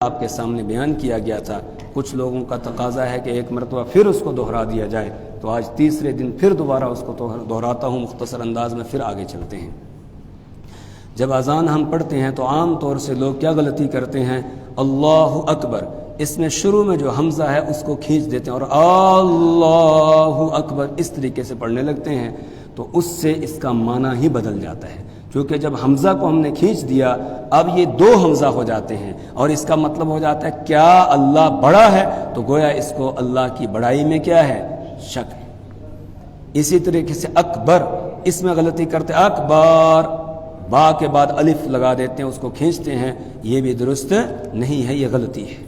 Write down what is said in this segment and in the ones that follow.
آپ کے سامنے بیان کیا گیا تھا۔ کچھ لوگوں کا تقاضا ہے کہ ایک مرتبہ پھر اس کو دہرا دیا جائے، تو آج تیسرے دن پھر دوبارہ اس کو دہراتا ہوں مختصر انداز میں، پھر آگے چلتے ہیں۔ جب اذان ہم پڑھتے ہیں تو عام طور سے لوگ کیا غلطی کرتے ہیں؟ اللہ اکبر، اس میں شروع میں جو حمزہ ہے اس کو کھینچ دیتے ہیں اور اللہ اکبر اس طریقے سے پڑھنے لگتے ہیں، تو اس سے اس کا معنی ہی بدل جاتا ہے۔ کیونکہ جب حمزہ کو ہم نے کھینچ دیا، اب یہ دو حمزہ ہو جاتے ہیں اور اس کا مطلب ہو جاتا ہے کیا اللہ بڑا ہے، تو گویا اس کو اللہ کی بڑائی میں کیا ہے؟ شک ہے۔ اسی طریقے سے اکبر، اس میں غلطی کرتے اکبر، با کے بعد الف لگا دیتے ہیں، اس کو کھینچتے ہیں، یہ بھی درست نہیں ہے، یہ غلطی ہے۔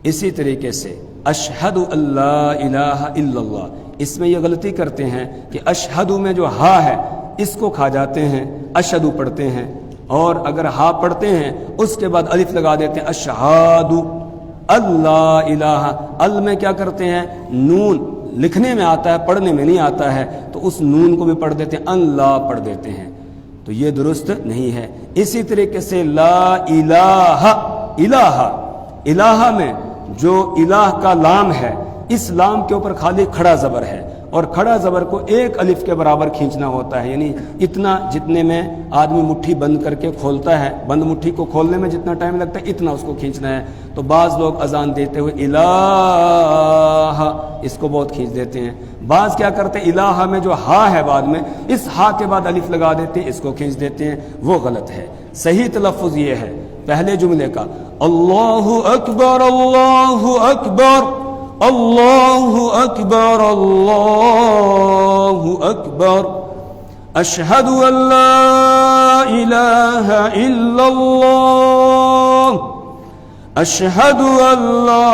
اسی طریقے سے اشہد اللہ الہ الا اللہ، اس میں یہ غلطی کرتے ہیں کہ اشہد میں جو ہا ہے اس کو کھا جاتے ہیں، اشہدو پڑھتے ہیں، اور اگر ہا پڑھتے ہیں اس کے بعد الف لگا دیتے ہیں اشہاد اللہ الہ، ال میں کیا کرتے ہیں؟ نون لکھنے میں آتا ہے، پڑھنے میں نہیں آتا ہے، تو اس نون کو بھی پڑھ دیتے ہیں، اللہ پڑھ دیتے ہیں، تو یہ درست نہیں ہے۔ اسی طریقے سے لا الہ الہ، الہ میں جو الہ کا لام ہے، اس لام کے اوپر خالی کھڑا زبر ہے، اور کھڑا زبر کو ایک الف کے برابر کھینچنا ہوتا ہے، یعنی اتنا جتنے میں آدمی مٹھی بند کر کے کھولتا ہے، بند مٹھی کو کھولنے میں جتنا ٹائم لگتا ہے اتنا اس کو کھینچنا ہے۔ تو بعض لوگ اذان دیتے ہوئے الہ اس کو بہت کھینچ دیتے ہیں، بعض کیا کرتے ہیں الہ میں جو ہا ہے بعد میں اس ہا کے بعد الف لگا دیتے ہیں، اس کو کھینچ دیتے ہیں، وہ غلط ہے۔ صحیح تلفظ یہ ہے پہلے جملے کا اللہ اکبر اللہ اکبر اللہ اکبر اللہ اکبر اشہد ان لا الہ الا اللہ اشہد ان لا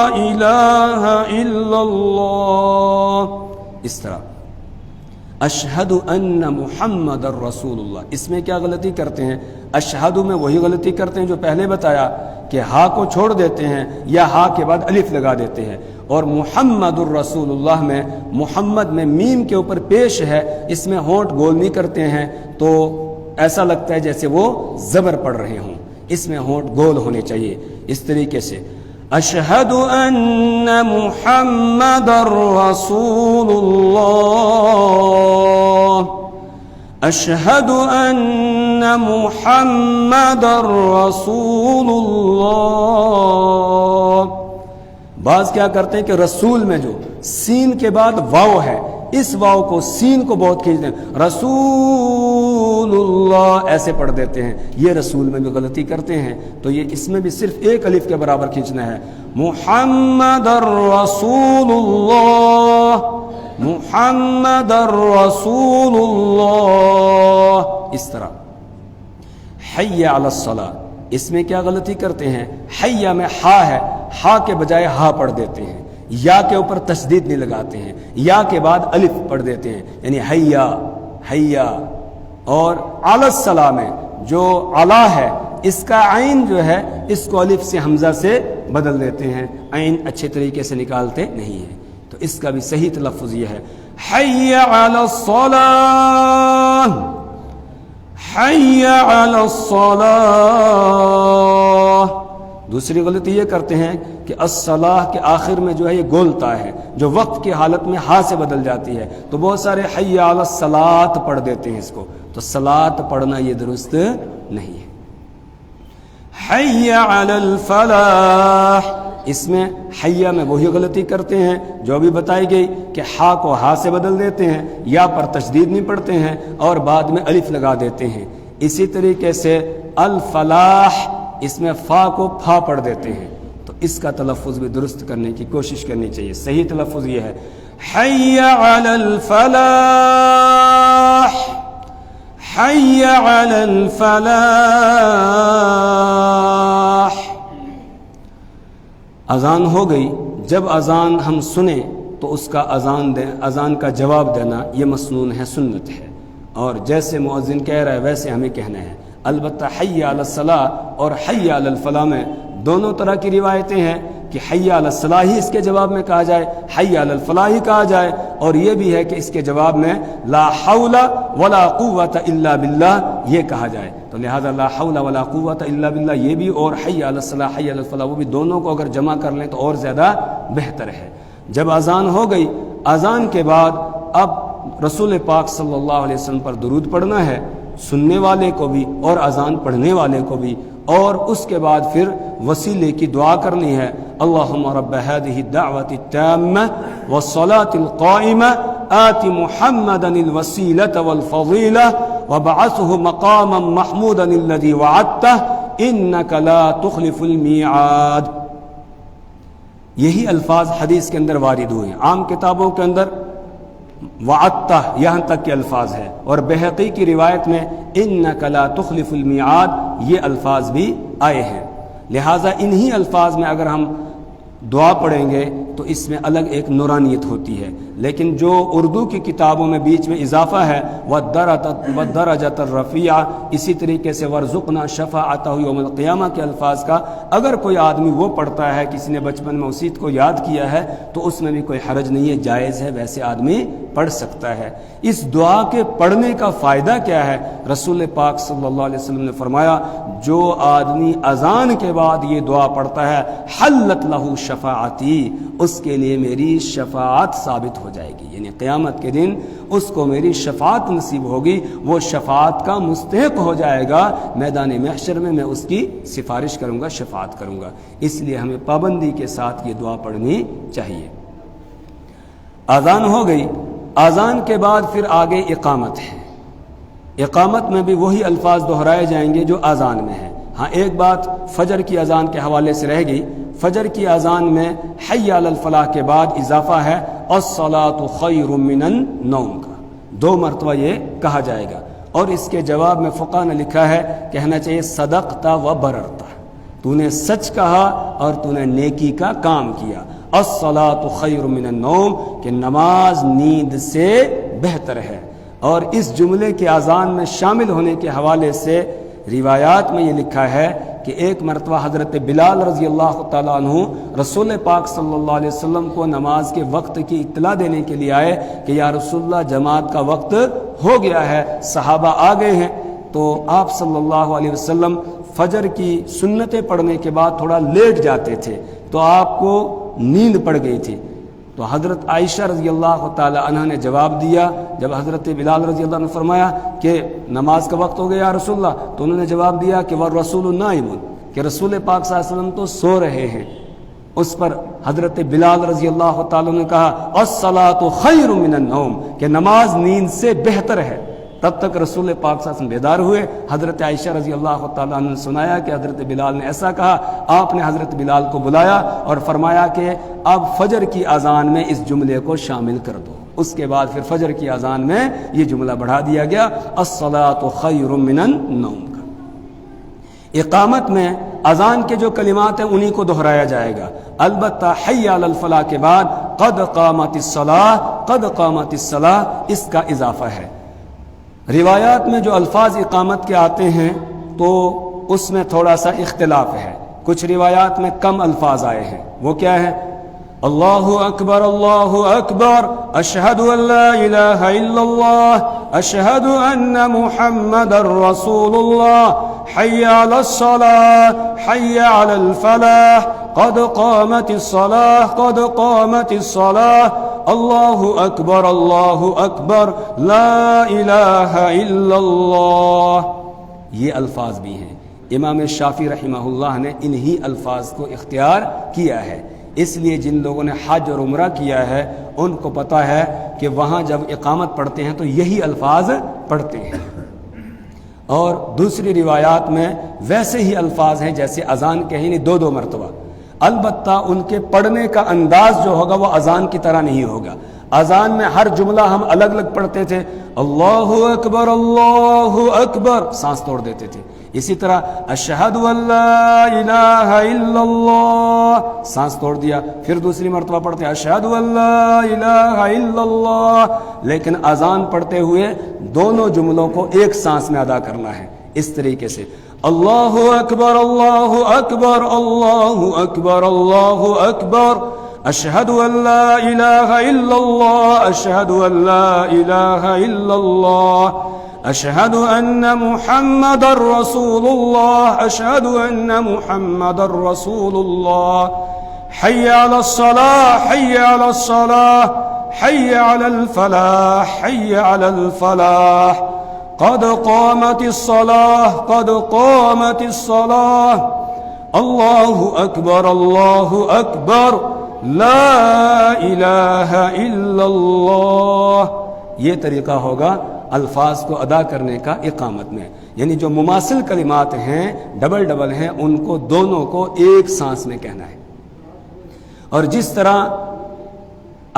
الہ الا اللہ، اس طرح اشہد ان محمد الرسول اللہ، اس میں کیا غلطی کرتے ہیں؟ اشہد میں وہی غلطی کرتے ہیں جو پہلے بتایا کہ ہا کو چھوڑ دیتے ہیں یا ہا کے بعد الف لگا دیتے ہیں، اور محمد الرسول اللہ میں محمد میں میم کے اوپر پیش ہے، اس میں ہونٹ گول نہیں کرتے ہیں، تو ایسا لگتا ہے جیسے وہ زبر پڑھ رہے ہوں، اس میں ہونٹ گول ہونے چاہیے۔ اس طریقے سے اشہد ان محمد الرسول اللہ اشہد ان محمد الرسول اللہ۔ بعض کیا کرتے ہیں کہ رسول میں جو سین کے بعد واو ہے، اس واو کو سین کو بہت کھینچ دیں، رسول اللہ ایسے پڑھ دیتے ہیں، یہ رسول میں بھی غلطی کرتے ہیں، تو یہ اس میں بھی صرف ایک الف کے برابر کھینچنا ہے، محمد الرسول اللہ محمد الرسول اللہ، اس طرح۔ حی علی الصلاۃ، اس میں کیا غلطی کرتے ہیں؟ حیا میں ہا ہے، ہا کے بجائے ہا پڑھ دیتے ہیں، یا کے اوپر تشدید نہیں لگاتے ہیں، یا کے بعد الف پڑھ دیتے ہیں، یعنی حیا حیا۔ اور علی الصلاۃ میں جو علا ہے اس کا عین جو ہے اس کو الف سے حمزہ سے بدل دیتے ہیں، عین اچھے طریقے سے نکالتے نہیں ہیں، تو اس کا بھی صحیح تلفظ یہ ہے حی علی الصلاۃ حی علی الصلاۃ۔ دوسری غلطی یہ کرتے ہیں کہ الصلاۃ کے آخر میں جو ہے یہ گولتا ہے، جو وقت کی حالت میں ہا سے بدل جاتی ہے، تو بہت سارے حی علی الصلاۃ پڑھ دیتے ہیں اس کو، تو صلاۃ پڑھنا یہ درست نہیں ہے۔ حی علی الفلاح، اس میں حیا میں وہی غلطی کرتے ہیں جو ابھی بتائی گئی کہ ہا کو ہا سے بدل دیتے ہیں، یا پر تشدید نہیں پڑھتے ہیں اور بعد میں الف لگا دیتے ہیں۔ اسی طریقے سے الفلاح، اس میں فا کو پھا پڑھ دیتے ہیں، تو اس کا تلفظ بھی درست کرنے کی کوشش کرنی چاہیے۔ صحیح تلفظ یہ ہے حی علی الفلاح حی علی الفلاح۔ اذان ہو گئی، جب اذان ہم سنیں تو اس کا اذان کا جواب دینا یہ مسنون ہے، سنت ہے، اور جیسے مؤذن کہہ رہا ہے ویسے ہمیں کہنا ہے۔ البتہ حی علی الصلاح اور حی علی الفلاح میں دونوں طرح کی روایتیں ہیں کہ حی علی الصلاح ہی اس کے جواب میں کہا جائے، حی علی الفلاح ہی کہا جائے، اور یہ بھی ہے کہ اس کے جواب میں لا حول ولا قوت الا باللہ یہ کہا جائے۔ تو تو لہذا لا حول ولا قوت الا باللہ یہ بھی اور حی علی الصلاح حی علی الفلاح وہ بھی، دونوں کو اگر جمع کر لیں تو اور زیادہ بہتر ہے۔ جب اذان ہو گئی، اذان کے بعد اب رسول پاک صلی اللہ علیہ وسلم پر درود پڑھنا ہے، سننے والے کو بھی اور اذان پڑھنے والے کو بھی، اور اس کے بعد پھر وسیلے کی دعا کرنی ہے، اللہم رب هذه الدعوة التامة والصلاة القائمة آت محمدا الوسيلة والفضيلة وابعثه مقاما محمودا الذي وعدته انك لا تخلف الميعاد۔ یہی الفاظ حدیث کے اندر وارد ہوئے ہیں، عام کتابوں کے اندر وعدتہ یہاں تک کے الفاظ ہے، اور بہقی کی روایت میں انک لا تخلف المیعاد یہ الفاظ بھی آئے ہیں۔ لہٰذا انہی الفاظ میں اگر ہم دعا پڑھیں گے تو اس میں الگ ایک نورانیت ہوتی ہے، لیکن جو اردو کی کتابوں میں بیچ میں اضافہ ہے وَالدَّرَجَةَ الرَّفِيعَةَ، اسی طریقے سے وَارْزُقْنَا شَفَاعَتَهُ يَوْمَ الْقِيَامَةِ کے الفاظ کا اگر کوئی آدمی وہ پڑھتا ہے، کسی نے بچپن میں اسی کو یاد کیا ہے تو اس میں بھی کوئی حرج نہیں ہے، جائز ہے، ویسے آدمی پڑھ سکتا ہے۔ اس دعا کے پڑھنے کا فائدہ کیا ہے؟ رسول پاک صلی اللہ علیہ وسلم نے فرمایا جو آدمی اذان کے بعد یہ دعا پڑھتا ہے حلت لہ شفاعتی، اس کے لیے میری شفاعت ثابت ہو جائے گی، یعنی قیامت کے دن اس کو میری شفاعت نصیب ہوگی، وہ شفاعت کا مستحق ہو جائے گا، میدان محشر میں اس کی سفارش کروں گا، شفاعت کروں گا۔ اس لیے ہمیں پابندی کے ساتھ یہ دعا پڑھنی چاہیے۔ اذان ہو گئی، اذان کے بعد پھر آگے اقامت ہے۔ اقامت میں بھی وہی الفاظ دہرائے جائیں گے جو اذان میں ہے۔ ہاں ایک بات فجر کی اذان کے حوالے سے رہ گئی، فجر کی اذان میں حی علی الفلاح کے بعد اضافہ ہے الصلاۃ خیر من النوم کا، 2 مرتبہ یہ کہا جائے گا، اور اس کے جواب میں فقہ نے لکھا ہے کہنا چاہیے صدقتا و بررتا، تو نے سچ کہا اور تو نے نیکی کا کام کیا۔ الصلاۃ خیر من النوم کہ نماز نیند سے بہتر ہے، اور اس جملے کے اذان میں شامل ہونے کے حوالے سے روایات میں یہ لکھا ہے کہ ایک مرتبہ حضرت بلال رضی اللہ تعالیٰ عنہ رسول پاک صلی اللہ علیہ وسلم کو نماز کے وقت کی اطلاع دینے کے لیے آئے کہ یا رسول اللہ جماعت کا وقت ہو گیا ہے، صحابہ آ گئے ہیں۔ تو آپ صلی اللہ علیہ وسلم فجر کی سنتیں پڑھنے کے بعد تھوڑا لیٹ جاتے تھے، تو آپ کو نیند پڑ گئی تھی۔ تو حضرت عائشہ رضی اللہ تعالی عنہ نے جواب دیا، جب حضرت بلال رضی اللہ عنہ نے فرمایا کہ نماز کا وقت ہو گیا یا رسول اللہ، تو انہوں نے جواب دیا کہ والرسول نائم، کہ رسول پاک صلی اللہ علیہ وسلم تو سو رہے ہیں۔ اس پر حضرت بلال رضی اللہ تعالی عنہ نے کہا الصلاۃ خیر من النوم کہ نماز نیند سے بہتر ہے۔ تب تک رسول پاک صلی اللہ علیہ وسلم بیدار ہوئے۔ حضرت عائشہ رضی اللہ تعالیٰ عنہ نے سنایا کہ حضرت بلال نے ایسا کہا۔ آپ نے حضرت بلال کو بلایا اور فرمایا کہ اب فجر کی اذان میں اس جملے کو شامل کر دو۔ اس کے بعد پھر فجر کی اذان میں یہ جملہ بڑھا دیا گیا الصلاۃ خیر من النوم کا۔ اقامت میں اذان کے جو کلمات ہیں انہی کو دہرایا جائے گا، البتہ حی علی الفلاح کے بعد قد قامت الصلاۃ، قد قامت الصلاۃ اس کا اضافہ ہے۔ روایات میں جو الفاظ اقامت کے آتے ہیں تو اس میں تھوڑا سا اختلاف ہے، کچھ روایات میں کم الفاظ آئے ہیں۔ وہ کیا ہے؟ اللہ اکبر اللہ اکبر، اشہد ان لا الہ الا اللہ، اشہد ان محمد رسول اللہ، حی علی الصلاۃ، حی علی الفلاح، قد قامت الصلاۃ، قد قامت الصلاۃ، اللہ اکبر لا الہ الا اللہ۔ یہ الفاظ بھی ہیں۔ امام شافعی رحمہ اللہ نے انہی الفاظ کو اختیار کیا ہے، اس لیے جن لوگوں نے حج اور عمرہ کیا ہے ان کو پتہ ہے کہ وہاں جب اقامت پڑھتے ہیں تو یہی الفاظ پڑھتے ہیں، اور دوسری روایات میں ویسے ہی الفاظ ہیں جیسے اذان کے ہی، 2 مرتبہ۔ البتہ ان کے پڑھنے کا انداز جو ہوگا وہ اذان کی طرح نہیں ہوگا۔ اذان میں ہر جملہ ہم الگ الگ پڑھتے تھے، اللہ اکبر سانس توڑ دیتے تھے، اسی طرح اشہد ان لا الہ الا اللہ سانس توڑ دیا، پھر دوسری مرتبہ پڑھتے اشہد ان لا الہ الا اللہ، لیکن اذان پڑھتے ہوئے دونوں جملوں کو ایک سانس میں ادا کرنا ہے، اس طریقے سے اللہ اکبر اللہ اکبر اللہ اکبر اللہ اکبر، اشہد ان لا الہ الا اللہ، اشہد ان لا الہ الا اللہ، أشهد أن محمد رسول الله أشهد أن محمد رسول الله حي على الصلاة حي على الصلاة حي على الفلاح حي على الفلاح قد قامت الصلاة قد قامت الصلاة الله أكبر الله أكبر لا الہ الا اللہ. یہ طریقہ ہوگا الفاظ کو ادا کرنے کا اقامت میں، یعنی جو مماثل کلمات ہیں ڈبل ڈبل ہیں ان کو دونوں کو ایک سانس میں کہنا ہے. اور جس طرح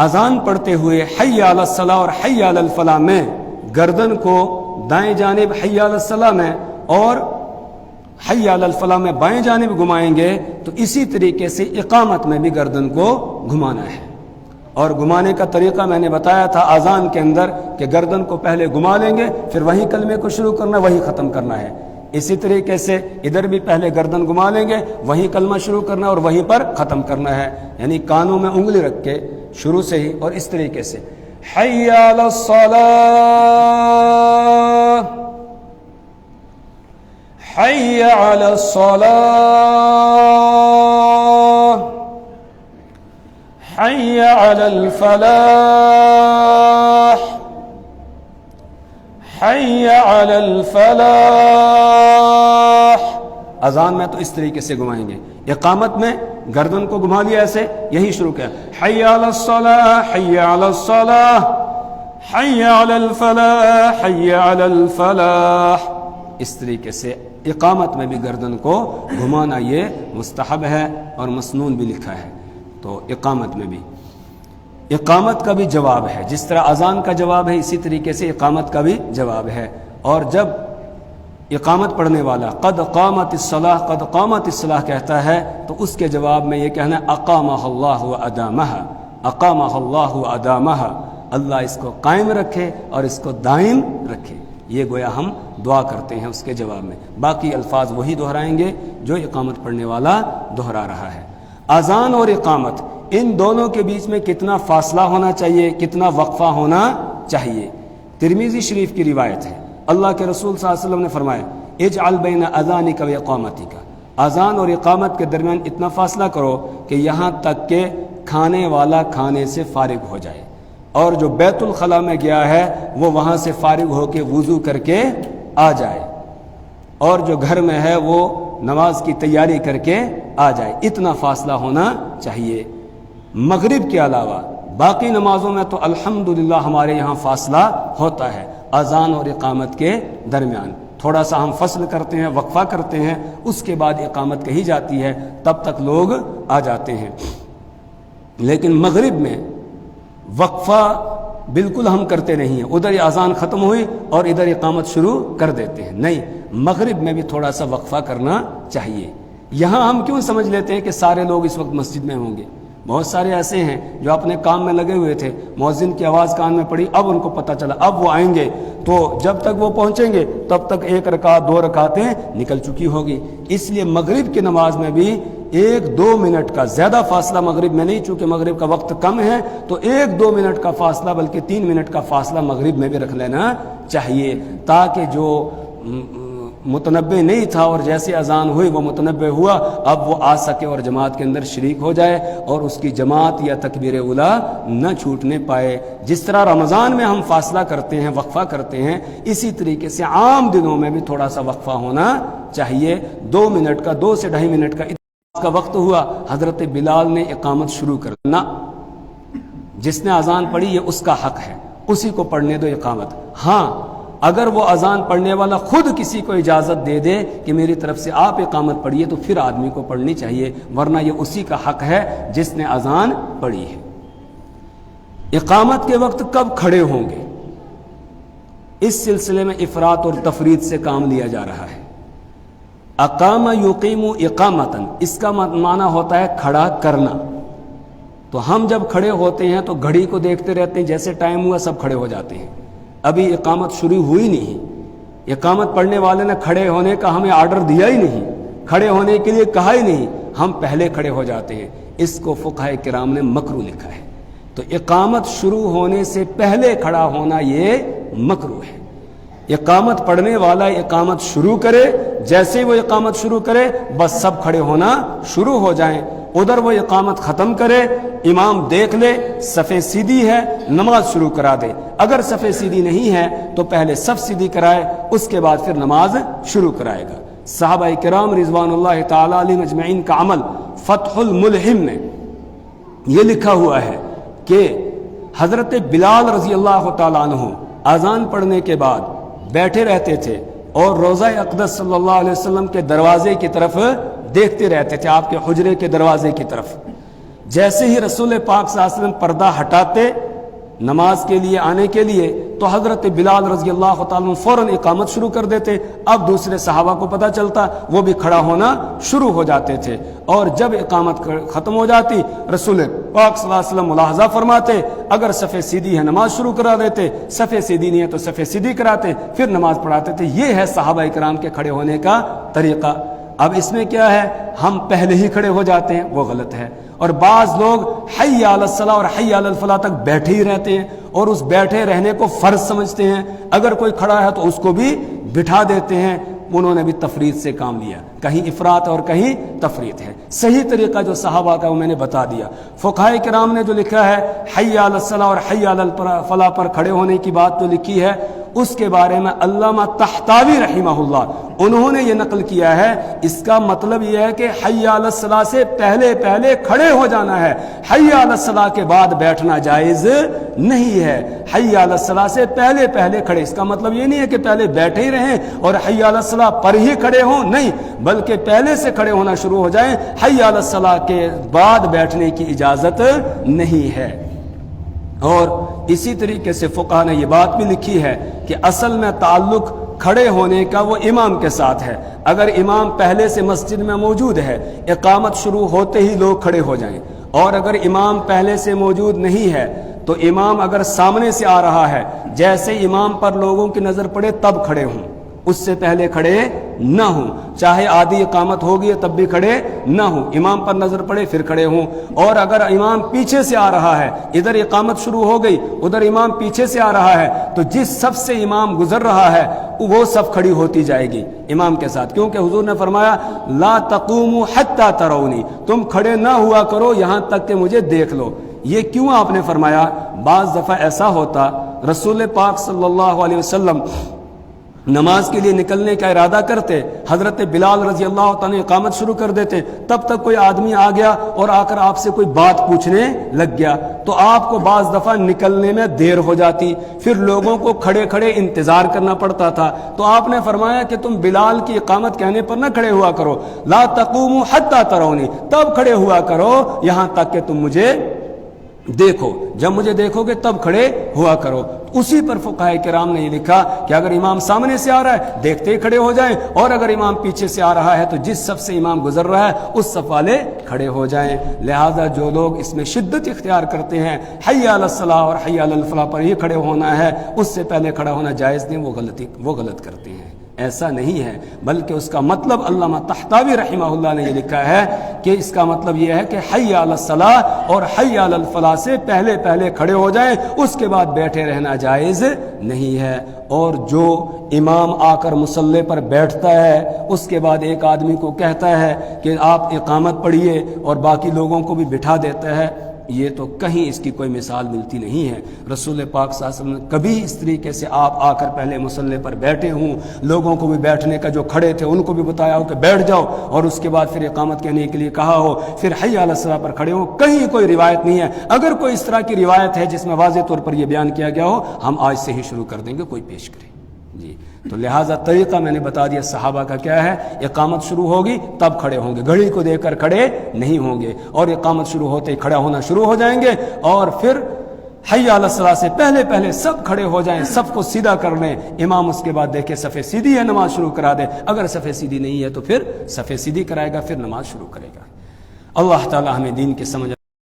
اذان پڑھتے ہوئے حی علی الصلاۃ اور حی علی الفلاح میں گردن کو دائیں جانب حی علی الصلاۃ میں اور حی علی الفلاح میں بائیں جانب گھمائیں گے تو اسی طریقے سے اقامت میں بھی گردن کو گھمانا ہے. اور گھمانے کا طریقہ میں نے بتایا تھا اذان کے اندر کہ گردن کو پہلے گھما لیں گے پھر وہی کلمے کو شروع کرنا وہی ختم کرنا ہے. اسی طریقے سے ادھر بھی پہلے گردن گھما لیں گے وہی کلمہ شروع کرنا اور وہیں پر ختم کرنا ہے، یعنی کانوں میں انگلی رکھ کے شروع سے ہی. اور اس طریقے سے حی علی الصلاۃ حی علی الصلاۃ حی علی الفلاح حی علی الفلاح. اذان میں تو اس طریقے سے گھمائیں گے، اقامت میں گردن کو گھما لیا ایسے، یہی شروع کیا حی علی الصلاۃ حی علی الصلاۃ حی علی الفلاح حی علی الفلاح. اس طریقے سے اقامت میں بھی گردن کو گھمانا یہ مستحب ہے اور مسنون بھی لکھا ہے. تو اقامت میں بھی، اقامت کا بھی جواب ہے، جس طرح اذان کا جواب ہے اسی طریقے سے اقامت کا بھی جواب ہے. اور جب اقامت پڑھنے والا قد قامت الصلاح قد قامت الصلاح کہتا ہے تو اس کے جواب میں یہ کہنا ہے اقامہ اللہ و ادامہ اقامہ اللہ و ادامہ، اللہ اس کو قائم رکھے اور اس کو دائم رکھے. یہ گویا ہم دعا کرتے ہیں اس کے جواب میں. باقی الفاظ وہی دہرائیں گے جو اقامت پڑھنے والا دہرا رہا ہے. اذان اور اقامت ان دونوں کے بیچ میں کتنا فاصلہ ہونا چاہیے، کتنا وقفہ ہونا چاہیے؟ ترمذی شریف کی روایت ہے، اللہ کے رسول صلی اللہ علیہ وسلم نے فرمایا اجعل بین اذانک و اقامتک، اذان اور اقامت کے درمیان اتنا فاصلہ کرو کہ یہاں تک کہ کھانے والا کھانے سے فارغ ہو جائے، اور جو بیت الخلاء میں گیا ہے وہ وہاں سے فارغ ہو کے وضو کر کے آ جائے، اور جو گھر میں ہے وہ نماز کی تیاری کر کے آ جائے. اتنا فاصلہ ہونا چاہیے. مغرب کے علاوہ باقی نمازوں میں تو الحمدللہ ہمارے یہاں فاصلہ ہوتا ہے اذان اور اقامت کے درمیان. تھوڑا سا ہم فصل کرتے ہیں، وقفہ کرتے ہیں، اس کے بعد اقامت کہی جاتی ہے، تب تک لوگ آ جاتے ہیں. لیکن مغرب میں وقفہ بالکل ہم کرتے نہیں ہیں، ادھر اذان ختم ہوئی اور ادھر اقامت شروع کر دیتے ہیں. نہیں، مغرب میں بھی تھوڑا سا وقفہ کرنا چاہیے. یہاں ہم کیوں سمجھ لیتے ہیں کہ سارے لوگ اس وقت مسجد میں ہوں گے؟ بہت سارے ایسے ہیں جو اپنے کام میں لگے ہوئے تھے، مؤذن کی آواز کان میں پڑی، اب ان کو پتہ چلا اب وہ آئیں گے، تو جب تک وہ پہنچیں گے تب تک 1 رکعت 2 رکعتیں نکل چکی ہوگی. اس لیے مغرب کی نماز میں بھی 1-2 منٹ کا زیادہ فاصلہ مغرب میں نہیں، چونکہ مغرب کا وقت کم ہے تو 1-2 منٹ کا فاصلہ بلکہ 3 منٹ کا فاصلہ مغرب میں بھی رکھ لینا چاہیے، تاکہ جو متنبع نہیں تھا اور جیسے اذان ہوئی وہ متنبع ہوا، اب وہ آ سکے اور جماعت کے اندر شریک ہو جائے اور اس کی جماعت یا تکبیر اولیٰ نہ چھوٹنے پائے. جس طرح رمضان میں ہم فاصلہ کرتے ہیں، وقفہ کرتے ہیں، اسی طریقے سے عام دنوں میں بھی تھوڑا سا وقفہ ہونا چاہیے. 2 منٹ کا، 2 سے 2.5 منٹ کا وقت ہوا، حضرت بلال نے اقامت شروع کرنا. جس نے اذان پڑھی یہ اس کا حق ہے، اسی کو پڑھنے دو اقامت. ہاں اگر وہ اذان پڑھنے والا خود کسی کو اجازت دے دے کہ میری طرف سے آپ اقامت پڑھیے تو پھر آدمی کو پڑھنی چاہیے، ورنہ یہ اسی کا حق ہے جس نے اذان پڑھی ہے. اقامت کے وقت کب کھڑے ہوں گے، اس سلسلے میں افراط اور تفرید سے کام لیا جا رہا ہے. اقام یقیم اقامتن، اس کا معنی ہوتا ہے کھڑا کرنا. تو ہم جب کھڑے ہوتے ہیں تو گھڑی کو دیکھتے رہتے ہیں، جیسے ٹائم ہوا سب کھڑے ہو جاتے ہیں. ابھی اقامت شروع ہوئی نہیں، اقامت پڑھنے والے نے کھڑے ہونے کا ہمیں آرڈر دیا ہی نہیں، کھڑے ہونے کے لیے کہا ہی نہیں، ہم پہلے کھڑے ہو جاتے ہیں. اس کو فقہاء کرام نے مکروہ لکھا ہے. تو اقامت شروع ہونے سے پہلے کھڑا ہونا یہ مکروہ ہے. اقامت پڑھنے والا اقامت شروع کرے، جیسے وہ اقامت شروع کرے بس سب کھڑے ہونا شروع ہو جائیں، ادھر وہ اقامت ختم کرے، امام دیکھ لے صفیں سیدھی ہے، نماز شروع کرا دے، اگر صفیں سیدھی نہیں ہے تو پہلے صف سیدھی کرائے، اس کے بعد پھر نماز شروع کرائے گا۔ صحابہ کرام رضوان اللہ تعالی علیہم اجمعین کا عمل فتح الملہم میں یہ لکھا ہوا ہے کہ حضرت بلال رضی اللہ تعالیٰ عنہ اذان پڑھنے کے بعد بیٹھے رہتے تھے اور روضہ اقدس صلی اللہ علیہ وسلم کے دروازے کی طرف دیکھتے رہتے تھے، آپ کے حجرے کے دروازے کی طرف۔ جیسے ہی رسول پاک صلی اللہ علیہ وسلم پردہ ہٹاتے نماز کے لیے آنے کے لیے تو حضرت بلال رضی اللہ تعالیٰ فوراً اقامت شروع کر دیتے، اب دوسرے صحابہ کو پتہ چلتا، وہ بھی کھڑا ہونا شروع ہو جاتے تھے، اور جب اقامت ختم ہو جاتی رسول پاک صلی اللہ علیہ وسلم ملاحظہ فرماتے، اگر صفیں سیدھی ہے نماز شروع کرا دیتے، صفیں سیدھی نہیں ہے تو صفیں سیدھی کراتے، پھر نماز پڑھاتے تھے۔ یہ ہے صحابہ کرام کے کھڑے ہونے کا طریقہ۔ اب اس میں کیا ہے، ہم پہلے ہی کھڑے ہو جاتے ہیں، وہ غلط ہے، اور بعض لوگ حی علی الصلاۃ اور حی علی الفلاح تک بیٹھے ہی رہتے ہیں اور اس بیٹھے رہنے کو فرض سمجھتے ہیں، اگر کوئی کھڑا ہے تو اس کو بھی بٹھا دیتے ہیں، انہوں نے بھی تفریط سے کام لیا، کہیں افراط اور کہیں تفریط ہے۔ صحیح طریقہ جو صحابہ کا وہ میں نے بتا دیا۔ فقہاء کرام نے جو لکھا ہے حی علی الصلاۃ اور حی علی الفلاح پر کھڑے ہونے کی بات جو لکھی ہے، اس کے بارے میں علامہ طحطاوی رحمہ اللہ انہوں نے یہ نقل کیا ہے، اس کا مطلب یہ ہے کہ حی علی الصلاۃ سے پہلے پہلے کھڑے ہو جانا ہے، حی علی الصلاۃ کے بعد بیٹھنا جائز نہیں ہے، حی علی الصلاۃ سے پہلے پہلے کھڑے، اس کا مطلب یہ نہیں ہے کہ پہلے بیٹھے ہی رہیں اور حی علی الصلاۃ پر ہی کھڑے ہوں، نہیں، بلکہ پہلے سے کھڑے ہونا شروع ہو جائیں، حی علی الصلاۃ کے بعد بیٹھنے کی اجازت نہیں ہے۔ اور اسی طریقے سے فقہاء نے یہ بات بھی لکھی ہے کہ اصل میں تعلق کھڑے ہونے کا وہ امام کے ساتھ ہے، اگر امام پہلے سے مسجد میں موجود ہے، اقامت شروع ہوتے ہی لوگ کھڑے ہو جائیں، اور اگر امام پہلے سے موجود نہیں ہے تو امام اگر سامنے سے آ رہا ہے، جیسے امام پر لوگوں کی نظر پڑے تب کھڑے ہوں، اس سے پہلے کھڑے نہ ہوں، چاہے آدھی اقامت ہوگی تب بھی کھڑے نہ ہوں، امام پر نظر پڑے پھر کھڑے ہوں، اور اگر امام پیچھے سے آ رہا ہے، ادھر اقامت شروع ہو گئی ادھر امام پیچھے سے آ رہا ہے، تو جس صف سے امام گزر رہا ہے وہ صف کھڑی ہوتی جائے گی امام کے ساتھ، کیونکہ حضور نے فرمایا لا تقوموا حتی ترونی، تم کھڑے نہ ہوا کرو یہاں تک کہ مجھے دیکھ لو۔ یہ کیوں آپ نے فرمایا؟ بعض دفعہ ایسا ہوتا رسول پاک صلی اللہ علیہ وسلم نماز کے لیے نکلنے کا ارادہ کرتے، حضرت بلال رضی اللہ تعالیٰ نے اقامت شروع کر دیتے، تب تک کوئی آدمی آ گیا اور آ کر آپ سے کوئی بات پوچھنے لگ گیا، تو آپ کو بعض دفعہ نکلنے میں دیر ہو جاتی، پھر لوگوں کو کھڑے کھڑے انتظار کرنا پڑتا تھا، تو آپ نے فرمایا کہ تم بلال کی اقامت کہنے پر نہ کھڑے ہوا کرو، لا تقوموا حتی ترونی، تب کھڑے ہوا کرو یہاں تک کہ تم مجھے دیکھو، جب مجھے دیکھو گے تب کھڑے ہوا کرو۔ اسی پر فقہاء کرام نے یہ لکھا کہ اگر امام سامنے سے آ رہا ہے دیکھتے ہی کھڑے ہو جائیں، اور اگر امام پیچھے سے آ رہا ہے تو جس صف سے امام گزر رہا ہے اس صف والے کھڑے ہو جائیں۔ لہذا جو لوگ اس میں شدت اختیار کرتے ہیں حی علی الصلاۃ اور حی علی الفلاح پر ہی کھڑے ہونا ہے، اس سے پہلے کھڑا ہونا جائز نہیں، وہ غلط کرتے ہیں۔ ایسا نہیں ہے، بلکہ اس کا مطلب علامہ طحطاوی رحمہ اللہ نے یہ لکھا ہے کہ اس کا مطلب یہ ہے کہ حی علی الصلاۃ اور حی علی الفلاح سے پہلے پہلے کھڑے ہو جائیں، اس کے بعد بیٹھے رہنا جائز نہیں ہے۔ اور جو امام آ کر مصلی پر بیٹھتا ہے اس کے بعد ایک آدمی کو کہتا ہے کہ آپ اقامت پڑھیے اور باقی لوگوں کو بھی بٹھا دیتا ہے، یہ تو کہیں اس کی کوئی مثال ملتی نہیں ہے۔ رسول پاک صلی اللہ علیہ وسلم نے کبھی اس طریقے سے آپ آ کر پہلے مصلی پر بیٹھے ہوں، لوگوں کو بھی بیٹھنے کا جو کھڑے تھے ان کو بھی بتایا ہو کہ بیٹھ جاؤ، اور اس کے بعد پھر اقامت کہنے کے لیے کہا ہو، پھر حی علی الصلاۃ پر کھڑے ہوں، کہیں کوئی روایت نہیں ہے۔ اگر کوئی اس طرح کی روایت ہے جس میں واضح طور پر یہ بیان کیا گیا ہو، ہم آج سے ہی شروع کر دیں گے، کوئی پیش کرے جی۔ تو لہٰذا طریقہ میں نے بتا دیا صحابہ کا کیا ہے، اقامت شروع ہوگی تب کھڑے ہوں گے، گھڑی کو دیکھ کر کھڑے نہیں ہوں گے، اور اقامت شروع ہوتے ہی کھڑا ہونا شروع ہو جائیں گے، اور پھر حی علی الصلاۃ سے پہلے پہلے سب کھڑے ہو جائیں، سب کو سیدھا کر لیں، امام اس کے بعد دیکھے صفیں سیدھی ہے نماز شروع کرا دے، اگر صفیں سیدھی نہیں ہے تو پھر صفیں سیدھی کرائے گا، پھر نماز شروع کرے گا۔ اللہ تعالی ہمیں دین کی سمجھ